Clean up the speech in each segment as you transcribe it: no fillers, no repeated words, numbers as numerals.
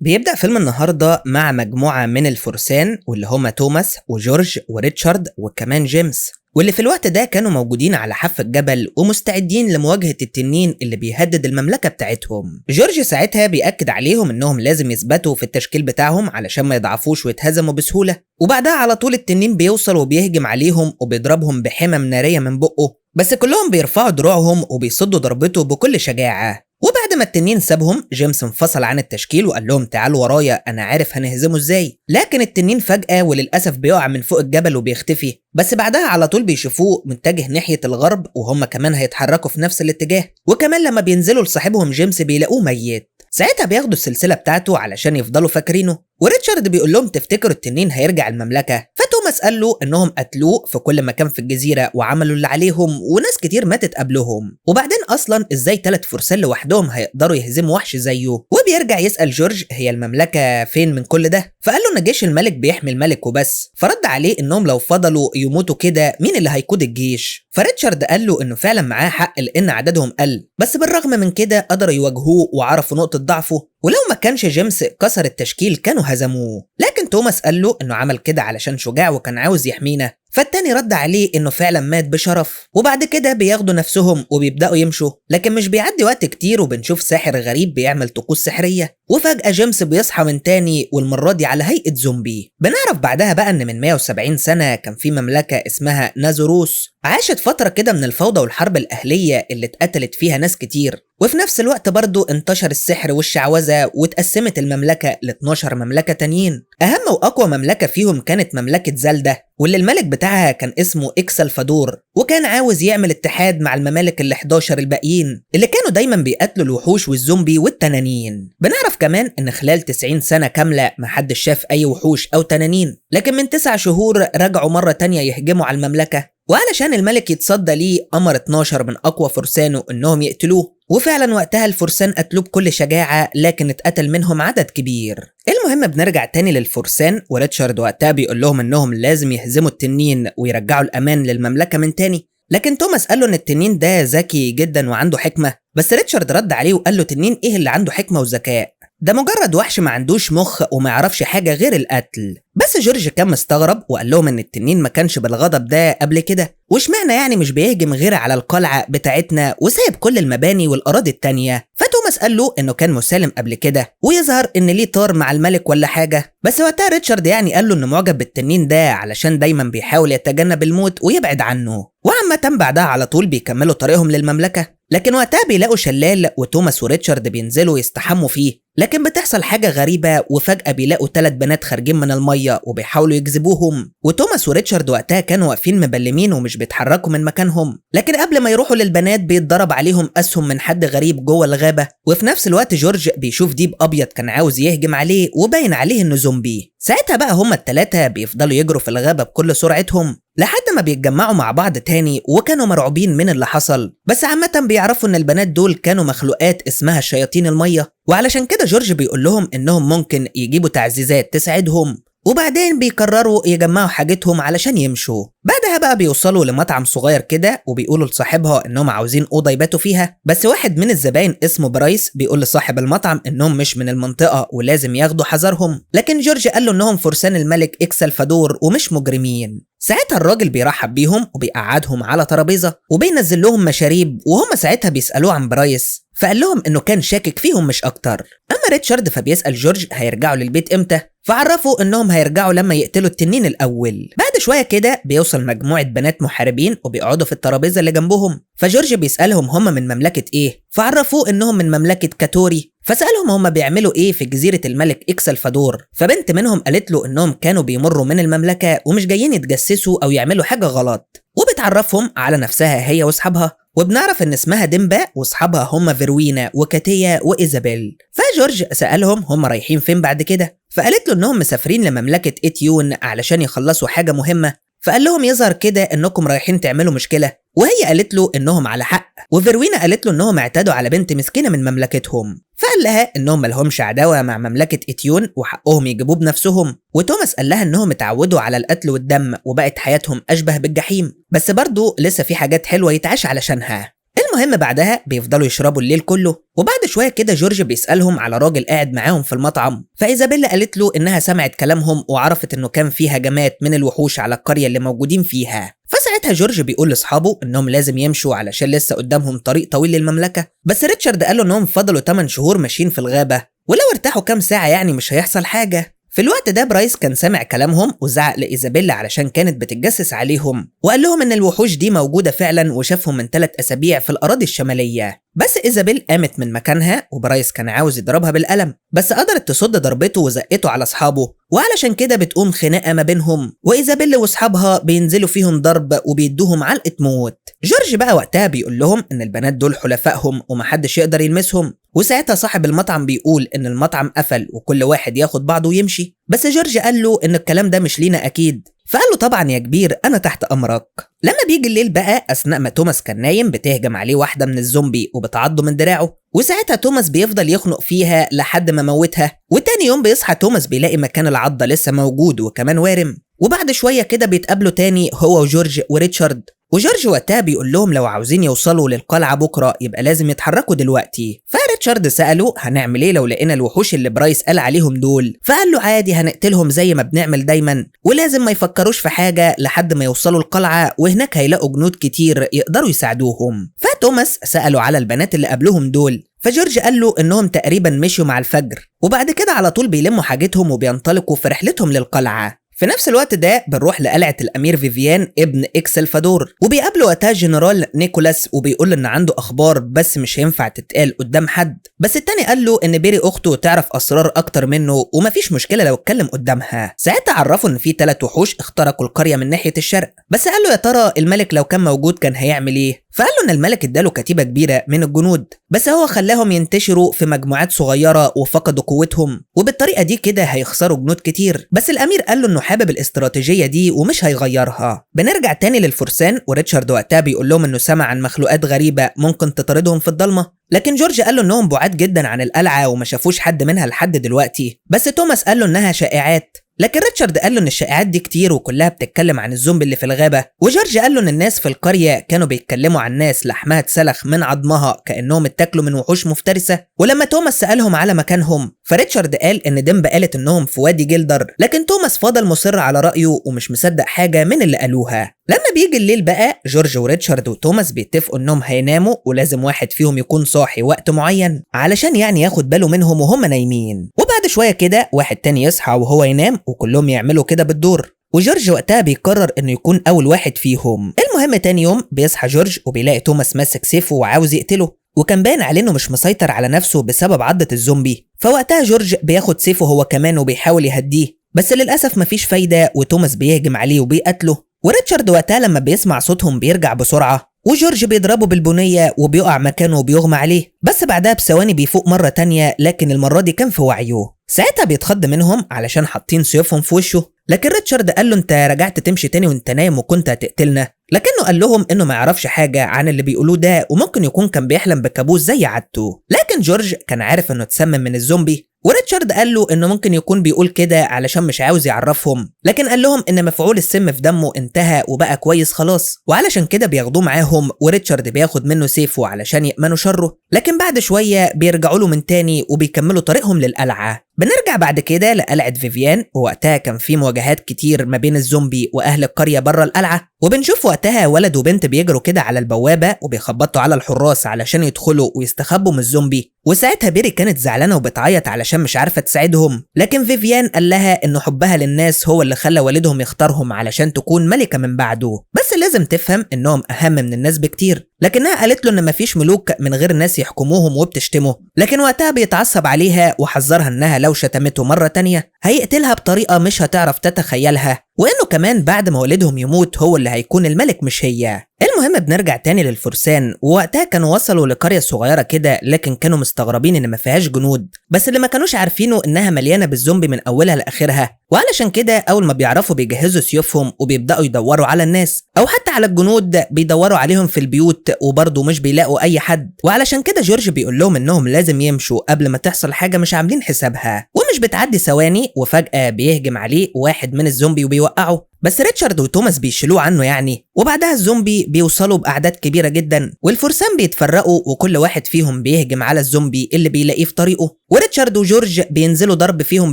بيبدأ فيلم النهاردة مع مجموعة من الفرسان واللي هما توماس وجورج وريتشارد وكمان جيمس، واللي في الوقت ده كانوا موجودين على حافة الجبل ومستعدين لمواجهة التنين اللي بيهدد المملكة بتاعتهم. جورج ساعتها بيأكد عليهم انهم لازم يثبتوا في التشكيل بتاعهم علشان ما يضعفوش ويتهزموا بسهولة، وبعدها على طول التنين بيوصل وبيهجم عليهم وبيضربهم بحمم نارية من بقه، بس كلهم بيرفعوا دروعهم وبيصدوا ضربته بكل شجاعة. وبعد ما التنين سابهم، جيمس انفصل عن التشكيل وقال لهم تعالوا ورايا انا عارف هنهزمه ازاي. لكن التنين فجأة وللأسف بيقع من فوق الجبل وبيختفي، بس بعدها على طول بيشوفوه متجه ناحية الغرب وهم كمان هيتحركوا في نفس الاتجاه. وكمان لما بينزلوا لصاحبهم جيمس بيلاقوه ميت. ساعتها بياخدوا السلسلة بتاعته علشان يفضلوا فاكرينه، وريتشارد بيقول لهم تفتكروا التنين هيرجع المملكة؟ فتوماس قال له انهم قتلوه في كل مكان في الجزيرة وعملوا اللي عليهم وناس كتير ماتت قبلهم، وبعدين اصلا ازاي 3 فرسان لوحدهم هيقدروا يهزموا وحش زيه؟ وبيرجع يسأل جورج هي المملكة فين من كل ده؟ فقال له ان جيش الملك بيحمي الملك وبس، فرد عليه انهم لو فضلوا يموتوا كده مين اللي هيقود الجيش؟ فريتشارد قال له انه فعلا معاه حق لان عددهم قل، بس بالرغم من كده قدروا يواجهوه وعرفوا نقطة ضعفه، ولو ما كانش جيمس كسر التشكيل كانوا هزموه. لكن توماس قال له انه عمل كده علشان شجاع وكان عاوز يحمينا، فالتاني رد عليه انه فعلا مات بشرف. وبعد كده بياخدوا نفسهم وبيبدأوا يمشوا، لكن مش بيعدي وقت كتير وبنشوف ساحر غريب بيعمل طقوس سحرية، وفجأة جيمس بيصحى من تاني والمرة دي على هيئة زومبي. بنعرف بعدها بقى ان من 170 سنة كان في مملكة اسمها نازوروس عاشت فترة كده من الفوضى والحرب الأهلية اللي اتقتلت فيها ناس كتير، وفي نفس الوقت برضو انتشر السحر والشعوذة واتقسمت المملكة ل 12 مملكة تانيين. أهم وأقوى مملكة فيهم كانت مملكة زلدة، واللي الملك بتاعها كان اسمه إكسلفادور، وكان عاوز يعمل اتحاد مع الممالك ال 11 الباقيين اللي كانوا دايما بيقتلوا الوحوش والزومبي والتنانين. بنعرف كمان ان خلال 90 سنة كاملة محدش شاف اي وحوش او تنانين، لكن من 9 شهور رجعوا مرة تانية يهجموا على المملكة، وعلشان الملك يتصدى ليه امر 12 من اقوى فرسانه انهم يقتلوه، وفعلا وقتها الفرسان قتلوه بكل شجاعة، لكن اتقتل منهم عدد كبير. المهم بنرجع تاني للفرسان، وريتشارد وقتها بيقول لهم انهم لازم يهزموا التنين ويرجعوا الامان للمملكة من تاني، لكن توماس قال له ان التنين ده ذكي جدا وعنده حكمة، بس ريتشارد رد عليه وقال له تنين ايه اللي عنده حكمة وذكاء؟ ده مجرد وحش ما عندوش مخ وما يعرفش حاجة غير القتل. بس جورج كان مستغرب وقال لهم ان التنين ما كانش بالغضب ده قبل كده، واشمعنى يعني مش بيهجم غير على القلعة بتاعتنا وسايب كل المباني والأراضي التانية؟ فتوماس قال له انه كان مسالم قبل كده ويظهر ان ليه طار مع الملك ولا حاجة، بس وقتها ريتشارد يعني قال له انه معجب بالتنين ده علشان دايما بيحاول يتجنب الموت ويبعد عنه. وعامة بعدها على طول بيكملوا طريقهم للمملكة، لكن وقتها بيلاقوا شلال وتوماس وريتشارد بينزلوا يستحموا فيه، لكن بتحصل حاجة غريبة وفجأة بيلاقوا 3 بنات خارجين من المية وبيحاولوا يجذبوهم، وتوماس وريتشارد وقتها كانوا واقفين مبلمين ومش بيتحركوا من مكانهم، لكن قبل ما يروحوا للبنات بيتضرب عليهم أسهم من حد غريب جوه الغابة، وفي نفس الوقت جورج بيشوف ديب أبيض كان عاوز يهجم عليه وباين عليه إنه زومبي. ساعتها بقى هما ال3 بيفضلوا يجروا في الغابة بكل سرعتهم لحد ما بيتجمعوا مع بعض تاني، وكانوا مرعوبين من اللي حصل، بس عامة بيعرفوا ان البنات دول كانوا مخلوقات اسمها شياطين المية، وعلشان كده جورج بيقول لهم انهم ممكن يجيبوا تعزيزات تساعدهم، وبعدين بيقرروا يجمعوا حاجتهم علشان يمشوا. بعدها بقى بيوصلوا لمطعم صغير كده وبيقولوا لصاحبها انهم عاوزين اوضه يباتوا فيها، بس واحد من الزباين اسمه برايس بيقول لصاحب المطعم انهم مش من المنطقه ولازم ياخدوا حذرهم، لكن جورج قال له انهم فرسان الملك إكسلفادور ومش مجرمين. ساعتها الراجل بيرحب بيهم وبيقعدهم على ترابيزه وبينزل لهم مشاريب، وهم ساعتها بيسالوه عن برايس، فقال لهم انه كان شاكك فيهم مش اكتر. اما ريتشارد فبيسال جورج هيرجعوا للبيت امتى، فعرفوا انهم هيرجعوا لما يقتلوا التنين الاول. بعد شويه كده بيوصل مجموعه بنات محاربين وبيقعدوا في الترابيزه اللي جنبهم، فجورج بيسالهم هم من مملكه ايه، فعرفوه انهم من مملكه كاتوري، فسالهم هم بيعملوا ايه في جزيره الملك إكسلفادور، فبنت منهم قالت له انهم كانوا بيمروا من المملكه ومش جايين يتجسسوا او يعملوا حاجه غلط، وبتعرفهم على نفسها هي واصحابها، وبنعرف ان اسمها ديمبا واصحابها هم فيروينا وكاتيا وايزابيل. فجورج سالهم هم رايحين فين بعد كده، فقالت له انهم مسافرين لمملكه إتيون علشان يخلصوا حاجه مهمه، فقال لهم يظهر كده انكم رايحين تعملوا مشكله، وهي قالت له انهم على حق، وفيروينا قالت له انهم اعتدوا على بنت مسكينه من مملكتهم، فقال لها انهم ملهمش عداوه مع مملكه إتيون وحقهم يجيبوه بنفسهم، وتوماس قال لها انهم اتعودوا على القتل والدم وبقت حياتهم اشبه بالجحيم، بس برضه لسه في حاجات حلوه يتعاش علشانها. المهم بعدها بيفضلوا يشربوا الليل كله، وبعد شويه كده جورج بيسالهم على راجل قاعد معاهم في المطعم، فايزابيلا قالت له انها سمعت كلامهم وعرفت انه كان في هجمات من الوحوش على القريه اللي موجودين فيها. فساعتها جورج بيقول لاصحابه انهم لازم يمشوا علشان لسه قدامهم طريق طويل للمملكه، بس ريتشارد قال له انهم فضلوا 8 شهور ماشيين في الغابه، ولو ارتاحوا كام ساعه يعني مش هيحصل حاجه. في الوقت ده برايس كان سامع كلامهم وزعق لإيزابيلا علشان كانت بتتجسس عليهم، وقال لهم إن الوحوش دي موجودة فعلا وشافهم من 3 أسابيع في الأراضي الشمالية. بس إيزابيل قامت من مكانها وبرايس كان عاوز يضربها بالقلم، بس قدرت تصد ضربته وزقته على أصحابه، وعلشان كده بتقوم خناقة ما بينهم، وإيزابيل وأصحابها بينزلوا فيهم ضرب وبيدوهم علقة موت. جورج بقى وقتها بيقول لهم إن البنات دول حلفائهم ومحدش يقدر يلمسهم، وساعتها صاحب المطعم بيقول إن المطعم قفل وكل واحد ياخد بعضه ويمشي، بس جورج قال له إن الكلام ده مش لينا أكيد، فقال له طبعا يا كبير أنا تحت أمرك. لما بيجي الليل بقى أثناء ما توماس كان نايم بتهجم عليه واحدة من الزومبي وبتعضه من دراعه، وساعتها توماس بيفضل يخنق فيها لحد ما موتها، وتاني يوم بيصحى توماس بيلاقي مكان العضة لسه موجود وكمان وارم، وبعد شوية كده بيتقابلوا تاني هو وجورج وريتشارد، وجورج وقتها بيقول لهم لو عاوزين يوصلوا للقلعة بكرة يبقى لازم يتحركوا دلوقتي. فريتشارد سأله هنعمل ايه لو لقينا الوحوش اللي برايس قال عليهم دول، فقال له عادي هنقتلهم زي ما بنعمل دايما، ولازم ما يفكروش في حاجة لحد ما يوصلوا القلعة، وهناك هيلاقوا جنود كتير يقدروا يساعدوهم. فتوماس سأله على البنات اللي قبلهم دول، فجورج قال له انهم تقريبا مشوا مع الفجر، وبعد كده على طول بيلموا حاجتهم وبينطلقوا في رحلتهم للقلعة. في نفس الوقت ده بنروح لقلعة الأمير فيفيان ابن إكسلفادور، وبيقابله وقتها جنرال نيكولاس وبيقول إن عنده أخبار بس مش هينفع تتقال قدام حد، بس التاني قال له إن بيري أخته تعرف أسرار أكتر منه ومفيش مشكلة لو اتكلم قدامها. ساعتها عرفوا إن في 3 وحوش اخترقوا القرية من ناحية الشرق، بس قال له يا ترى الملك لو كان موجود كان هيعمل إيه؟ فقال له إن الملك اداله كتيبة كبيرة من الجنود، بس هو خلاهم ينتشروا في مجموعات صغيرة وفقدوا قوتهم، وبالطريقة دي كده هيخسروا جنود كتير، بس الأمير قال له إنه حابب الاستراتيجية دي ومش هيغيرها. بنرجع تاني للفرسان، وريتشارد وقتها بيقول لهم إنه سمع عن مخلوقات غريبة ممكن تطاردهم في الضلمة، لكن جورج قال له إنهم بعاد جدا عن القلعة وما شافوش حد منها لحد دلوقتي، بس توماس قال له إنها شائعات، لكن ريتشارد قال له ان الشائعات دي كتير وكلها بتتكلم عن الزومبي اللي في الغابه، وجورج قال له ان الناس في القريه كانوا بيتكلموا عن ناس لحمها اتسلخ من عظمها كانهم اتاكلوا من وحوش مفترسه. ولما توماس سالهم على مكانهم فريتشارد قال ان ديمبا قالت انهم في وادي جلدر، لكن توماس فضل مصر على رايه ومش مصدق حاجه من اللي قالوها. لما بيجي الليل بقى جورج وريتشارد وتوماس بيتفقوا انهم هيناموا، ولازم واحد فيهم يكون صاحي وقت معين علشان يعني ياخد باله منهم وهم نايمين، وبعد شويه كده واحد تاني يصحى وهو ينام وكلهم يعملوا كده بالدور، وجورج وقتها بيقرر انه يكون اول واحد فيهم. المهم تاني يوم بيصحى جورج وبيلاقي توماس ماسك سيفه وعاوز يقتله، وكان باين عليه انه مش مسيطر على نفسه بسبب عضة الزومبي، فوقتها جورج بياخد سيفه هو كمان وبيحاول يهديه، بس للاسف مفيش فايده وتوماس بيهجم عليه وبيقتله. وريتشارد وقتها لما بيسمع صوتهم بيرجع بسرعه، وجورج بيضربه بالبنيه وبيقع مكانه وبيغمى عليه، بس بعدها بثواني بيفوق مره تانية، لكن المره دي كان في وعيه. ساعتها بيتخض منهم علشان حاطين سيوفهم في وشه، لكن ريتشارد قال له انت رجعت تمشي تاني وانت نايم وكنت هتقتلنا، لكنه قال لهم انه ما يعرفش حاجه عن اللي بيقولوه ده وممكن يكون كان بيحلم بكابوس زي عادته. لكن جورج كان عارف انه اتسمم من الزومبي، وريتشارد قال له انه ممكن يكون بيقول كده علشان مش عاوز يعرفهم، لكن قال لهم ان مفعول السم في دمه انتهى وبقى كويس خلاص، وعلشان كده بياخدوه معاهم، وريتشارد بياخد منه سيفه علشان يأمنوا شره، لكن بعد شويه بيرجعوا له من تاني وبيكملوا طريقهم للقلعه. بنرجع بعد كده لقلعة فيفيان، ووقتها كان في مواجهات كتير ما بين الزومبي واهل القريه بره القلعه، وبنشوف وقتها ولد وبنت بيجروا كده على البوابه وبيخبطوا على الحراس علشان يدخلوا ويستخبوا من الزومبي، وساعتها بيري كانت زعلانه وبتعيط علشان مش عارفه تساعدهم، لكن فيفيان قال لها انه حبها للناس هو اللي خلى والدهم يختارهم علشان تكون ملكه من بعده، بس لازم تفهم انهم اهم من الناس بكتير، لكنها قالت له ان مفيش ملوك من غير ناس يحكموهم وبتشتمه، لكن وقتها بيتعصب عليها وحذرها انها لو شتمته مره تانية هيقتلها بطريقه مش هتعرف تتخيلها، وانه كمان بعد ما والدهم يموت هو اللي هيكون الملك مش هي. المهم بنرجع تاني للفرسان، ووقتها كانوا وصلوا لقرية صغيرة كده، لكن كانوا مستغربين ان ما فيهاش جنود، بس اللي ما كانوش عارفينه انها مليانة بالزومبي من اولها لاخرها، وعلشان كده اول ما بيعرفوا بيجهزوا سيوفهم وبيبداوا يدوروا على الناس او حتى على الجنود، بيدوروا عليهم في البيوت وبرضه مش بيلاقوا اي حد، وعلشان كده جورج بيقول لهم انهم لازم يمشوا قبل ما تحصل حاجه مش عاملين حسابها. ومش بتعدي ثواني وفجاه بيهجم عليه واحد من الزومبي وبيوقعه، بس ريتشارد وتوماس بيشيلوه عنه يعني. وبعدها الزومبي بيوصلوا باعداد كبيره جدا، والفرسان بيتفرقوا وكل واحد فيهم بيهجم على الزومبي اللي بيلاقيه في طريقه، وريتشارد وجورج بينزلوا ضرب فيهم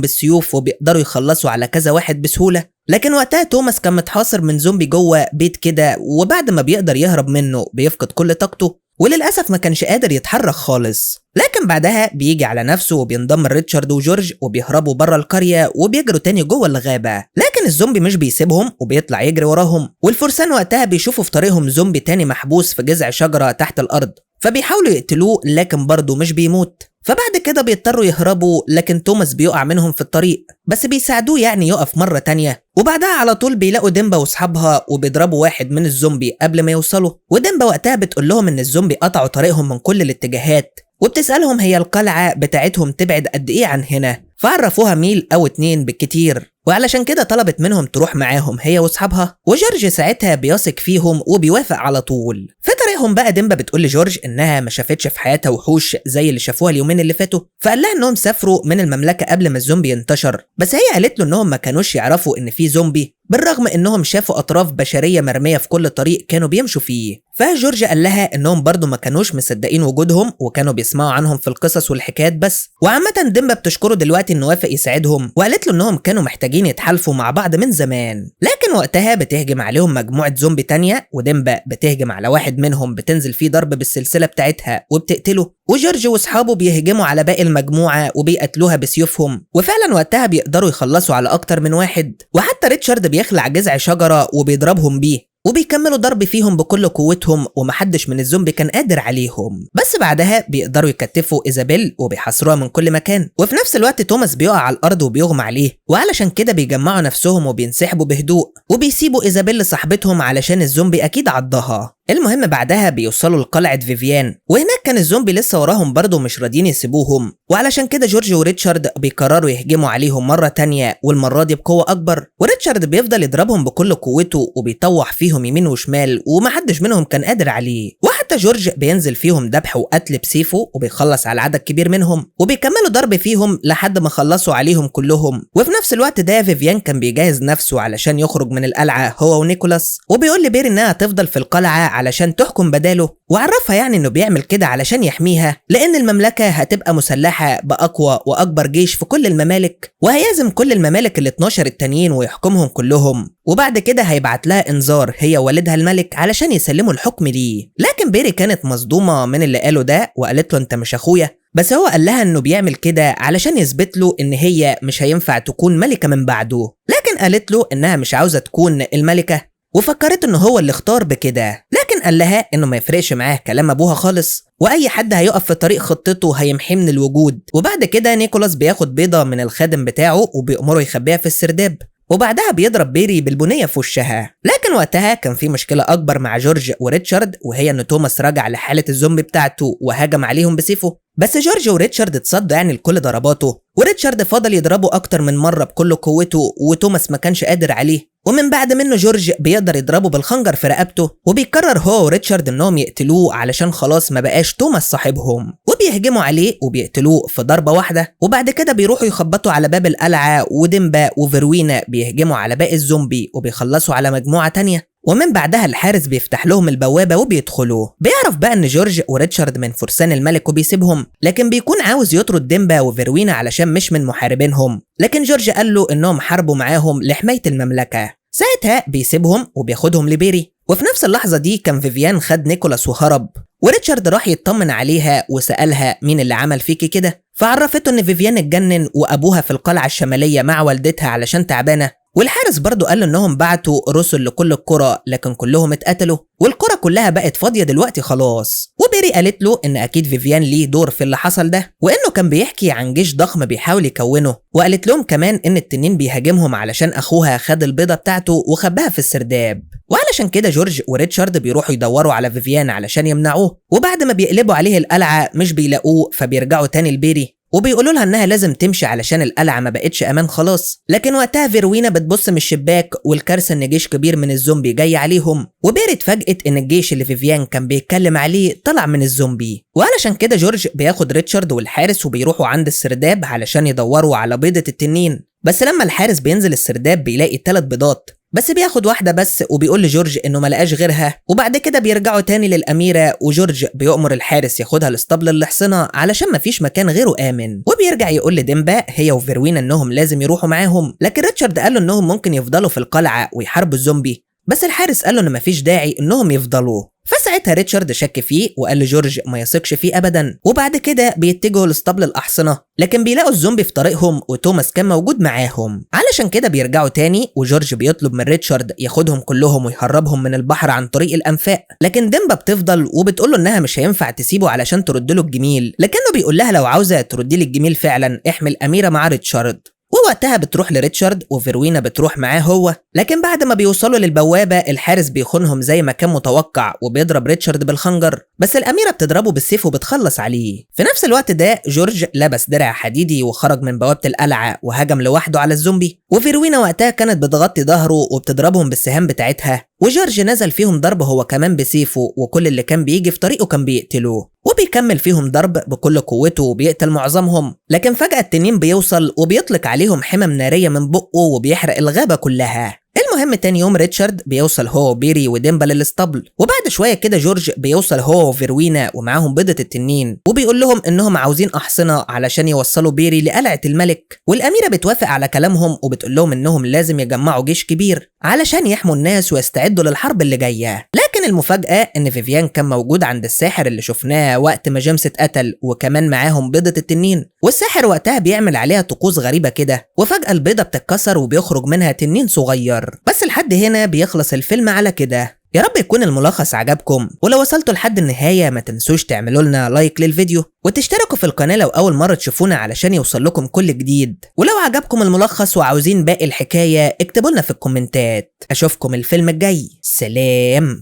بالسيوف وبيقدروا يخلصوا على كذا واحد بسهوله. لكن وقتها توماس كان متحاصر من زومبي جوه بيت كده، وبعد ما بيقدر يهرب منه بيفقد كل طاقته، وللأسف ما كانش قادر يتحرك خالص. لكن بعدها بيجي على نفسه وبينضم ريتشارد وجورج وبيهربوا بره القرية وبيجروا تاني جوه الغابة. لكن الزومبي مش بيسيبهم وبيطلع يجري وراهم، والفرسان وقتها بيشوفوا في طريقهم زومبي تاني محبوس في جذع شجرة تحت الأرض، فبيحاولوا يقتلوه لكن برضه مش بيموت. فبعد كده بيضطروا يهربوا، لكن توماس بيقع منهم في الطريق، بس بيساعدوه يعني يقف مرة تانية. وبعدها على طول بيلاقوا ديمبا واصحابها وبيضربوا واحد من الزومبي قبل ما يوصلوا، وديمبا وقتها بتقول لهم ان الزومبي قطعوا طريقهم من كل الاتجاهات، وبتسألهم هي القلعة بتاعتهم تبعد قد ايه عن هنا، فعرفوها ميل او 2 بالكتير، وعلشان كده طلبت منهم تروح معاهم هي واصحابها. وجورج ساعتها بيثق فيهم وبيوافق على طول. في طريقهم بقى ديمبا بتقول لجورج انها ما شافتش في حياتها وحوش زي اللي شافوها اليومين اللي فاتوا، فقال لها انهم سافروا من المملكه قبل ما الزومبي ينتشر، بس هي قالت له انهم ما كانوش يعرفوا ان في زومبي، بالرغم انهم شافوا اطراف بشريه مرميه في كل طريق كانوا بيمشوا فيه. فجورج قال لها انهم برضو ما كانوش مصدقين وجودهم وكانوا بيسمعوا عنهم في القصص والحكايات بس. وعامه ديمبا بتشكره دلوقتي انه وافق يساعدهم، وقالت له انهم كانوا محتاجين يتحالفوا مع بعض من زمان. لكن وقتها بتهجم عليهم مجموعه زومبي تانية، وديمبا بتهجم على واحد منهم بتنزل فيه ضرب بالسلسله بتاعتها وبتقتله، وجورج واصحابه بيهجموا على باقي المجموعه وبيقتلوها بسيوفهم، وفعلا وقتها بيقدروا يخلصوا على اكتر من واحد. وحتى ريتشارد بيخلع جذع شجره وبيضربهم بيه، وبيكملوا ضرب فيهم بكل قوتهم، ومحدش من الزومبي كان قادر عليهم. بس بعدها بيقدروا يكتفوا إيزابيل وبيحاصروها من كل مكان، وفي نفس الوقت توماس بيقع على الأرض وبيغمى عليه، وعلشان كده بيجمعوا نفسهم وبينسحبوا بهدوء، وبيسيبوا إيزابيل لصاحبتهم علشان الزومبي أكيد عضها. المهم بعدها بيوصلوا لقلعة فيفيان، وهناك كان الزومبي لسه وراهم برضه مش راضيين يسيبوهم، وعلشان كده جورج وريتشارد بيقرروا يهجموا عليهم مرة تانية، والمرة دي بقوة أكبر. وريتشارد بيفضل يضربهم بكل قوته وبيطوح فيهم يمين وشمال، ومحدش منهم كان قادر عليه. وحتى جورج بينزل فيهم ذبح وقتل بسيفه وبيخلص على عدد كبير منهم، وبيكملوا ضرب فيهم لحد ما خلصوا عليهم كلهم. وفي نفس الوقت ده فيفيان كان بيجهز نفسه علشان يخرج من القلعة هو ونيكولاس، وبيقول لبيري انها تفضل في القلعة علشان تحكم بداله، وعرفها يعني انه بيعمل كده علشان يحميها، لان المملكة هتبقى مسلحة بأقوى وأكبر جيش في كل الممالك، وهيهزم كل الممالك ال12 التانيين ويحكمهم كلهم، وبعد كده هيبعت لها انذار هي والدها الملك علشان يسلموا الحكم ليه. لكن بيري كانت مصدومة من اللي قاله ده، وقالت له انت مش اخويا، بس هو قال لها انه بيعمل كده علشان يثبت له ان هي مش هينفع تكون ملكة من بعده. لكن قالت له انها مش عاوزة تكون الملكة، وفكرت انه هو اللي اختار بكده. لكن قال لها انه ما يفرقش معاه كلام ابوها خالص، واي حد هيقف في طريق خطته هيمحيه من الوجود. وبعد كده نيكولاس بياخد بيضة من الخادم بتاعه وبيأمره يخبيها في السرداب، وبعدها بيضرب بيري بالبنية في وشها. لكن وقتها كان في مشكلة أكبر مع جورج وريتشارد، وهي إن توماس رجع لحالة الزومبي بتاعته وهاجم عليهم بسيفه، بس جورج وريتشارد اتصدوا يعني لكل ضرباته، وريتشارد فضل يضربه أكتر من مرة بكل قوته، وتوماس ما كانش قادر عليه. ومن بعد منه جورج بيقدر يضربه بالخنجر في رقبته، وبيقرر هو وريتشارد انهم يقتلوه علشان خلاص ما بقاش توماس صاحبهم، وبيهجموا عليه وبيقتلوه في ضربة واحدة. وبعد كده بيروحوا يخبطوا على باب القلعة، وديمبا وفيروينا بيهجموا على باقي الزومبي وبيخلصوا على مجموعة تانية، ومن بعدها الحارس بيفتح لهم البوابة وبيدخلوا. بيعرف بقى ان جورج وريتشارد من فرسان الملك وبيسيبهم، لكن بيكون عاوز يطرد ديمبا وفيروينا علشان مش من محاربينهم، لكن جورج قال له انهم حاربوا معاهم لحماية المملكة. ساعتها بيسيبهم وبياخدهم لبيري، وفي نفس اللحظة دي كان فيفيان خد نيكولاس وهرب، وريتشارد راح يطمن عليها وسألها مين اللي عمل فيكي كده، فعرفته ان فيفيان اتجنن وابوها في القلعة الشمالية مع والدتها علشان تعبانة. والحارس برضو قال انهم بعتوا رسل لكل القرى، لكن كلهم اتقتلوا، والقرى كلها بقت فاضية دلوقتي خلاص. وبيري قالت له ان اكيد فيفيان ليه دور في اللي حصل ده، وانه كان بيحكي عن جيش ضخم بيحاول يكونه، وقالت لهم كمان ان التنين بيهاجمهم علشان اخوها خد البيضة بتاعته وخباها في السرداب. وعلشان كده جورج وريتشارد بيروحوا يدوروا على فيفيان علشان يمنعوه، وبعد ما بيقلبوا عليه القلعة مش بيلاقوه، فبيرجعوا تاني لبيري، وبيقولوا لها انها لازم تمشي علشان القلعه ما بقتش امان خلاص. لكن وقتها فيروينا بتبص من الشباك والكارثه ان جيش كبير من الزومبي جاي عليهم، وبيري اتفاجئت ان الجيش اللي فيفيان كان بيتكلم عليه طلع من الزومبي. وعلشان كده جورج بياخد ريتشارد والحارس وبيروحوا عند السرداب علشان يدوروا على بيضه التنين. بس لما الحارس بينزل السرداب بيلاقي 3 بيضات، بس بياخد واحدة بس وبيقول لجورج انه ملقاش غيرها. وبعد كده بيرجعوا تاني للأميرة وجورج بيؤمر الحارس ياخدها الاسطبل اللي حصنها علشان مفيش مكان غيره آمن. وبيرجع يقول لديمبا هي وفيروينا انهم لازم يروحوا معاهم، لكن ريتشارد قال له انهم ممكن يفضلوا في القلعة ويحاربوا الزومبي، بس الحارس قال له ان مفيش داعي انهم يفضلوا. فساعتها ريتشارد شك فيه وقال لجورج ما يثقش فيه ابدا. وبعد كده بيتجهوا لاسطبل الاحصنه، لكن بيلاقوا الزومبي في طريقهم وتوماس كان موجود معاهم. علشان كده بيرجعوا تاني وجورج بيطلب من ريتشارد ياخدهم كلهم ويهربهم من البحر عن طريق الانفاق، لكن ديمبا بتفضل وبتقول له انها مش هينفع تسيبه علشان ترد له الجميل، لكنه بيقول لها لو عاوزه تردي لي الجميل فعلا احمي الاميره مع ريتشارد. ووقتها بتروح لريتشارد وفيروينا بتروح معاه هو، لكن بعد ما بيوصلوا للبوابة الحارس بيخونهم زي ما كان متوقع وبيضرب ريتشارد بالخنجر، بس الأميرة بتضربه بالسيف وبتخلص عليه. في نفس الوقت ده جورج لبس درع حديدي وخرج من بوابة القلعة وهجم لوحده على الزومبي، وفيروينا وقتها كانت بتغطي ظهره وبتضربهم بالسهام بتاعتها، وجورج نزل فيهم ضرب هو كمان بسيفه، وكل اللي كان بيجي في طريقه كان بيقتله، وبيكمل فيهم ضرب بكل قوته وبيقتل معظمهم. لكن فجأة التنين بيوصل وبيطلق عليهم حمم نارية من بقه وبيحرق الغابة كلها. المهم تاني يوم ريتشارد بيوصل هو وبيري وديمبا للاسطبل، وبعد شويه كده جورج بيوصل هو وفيروينا ومعاهم بيضه التنين، وبيقول لهم انهم عاوزين احصنه علشان يوصلوا بيري لقلعه الملك. والاميره بتوافق على كلامهم وبتقول لهم انهم لازم يجمعوا جيش كبير علشان يحموا الناس ويستعدوا للحرب اللي جايه. لكن المفاجاه ان فيفيان كان موجود عند الساحر اللي شفناه وقت ما جيمس اتقتل، وكمان معاهم بيضه التنين، والساحر وقتها بيعمل عليها طقوس غريبه كده، وفجاه البيضه بتتكسر وبيخرج منها تنين صغير. بس لحد هنا بيخلص الفيلم على كده. يا رب يكون الملخص عجبكم، ولو وصلتوا لحد النهاية ما تنسوش تعملوا لنا لايك للفيديو وتشتركوا في القناة لو أول مرة تشوفونا علشان يوصل لكم كل جديد. ولو عجبكم الملخص وعاوزين باقي الحكاية اكتبوا لنا في الكومنتات. أشوفكم الفيلم الجاي، سلام.